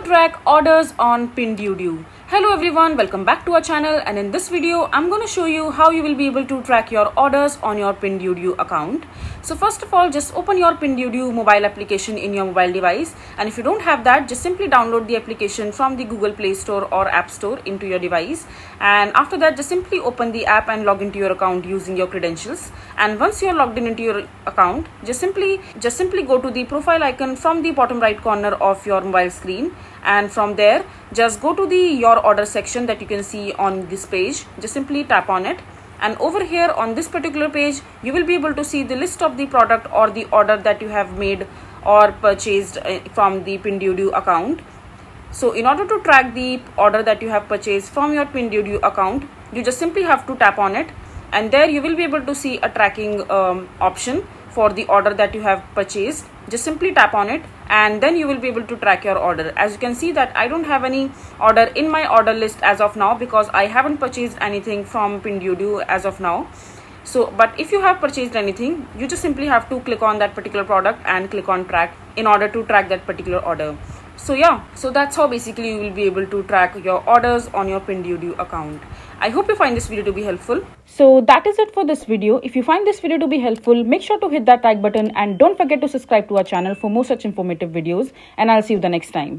track orders on Pinduoduo. Hello everyone, welcome back to our channel, and in this video I'm going to show you how you will be able to track your orders on your Pinduoduo account. So first of all, just open your Pinduoduo mobile application in your mobile device, and if you don't have that, just simply download the application from the Google Play Store or App Store into your device, and after that just simply open the app and log into your account using your credentials. And once you are logged in into your account, just simply go to the profile icon from the bottom right corner of your mobile screen, and from there just go to the your order section that you can see on this page. Just simply tap on it, and over here on this particular page you will be able to see the list of the product or the order that you have made or purchased from the Pinduoduo account. So in order to track the order that you have purchased from your Pinduoduo account, you just simply have to tap on it, and there you will be able to see a tracking option for the order that you have purchased. Just simply tap on it, and then you will be able to track your order. As you can see that I don't have any order in my order list as of now, because I haven't purchased anything from Pinduoduo as of now. So but if you have purchased anything, you just simply have to click on that particular product and click on track in order to track that particular order. So yeah, so that's how basically you will be able to track your orders on your Pinduoduo account. I hope you find this video to be helpful. So that is it for this video. If you find this video to be helpful, make sure to hit that like button and don't forget to subscribe to our channel for more such informative videos, and I'll see you the next time.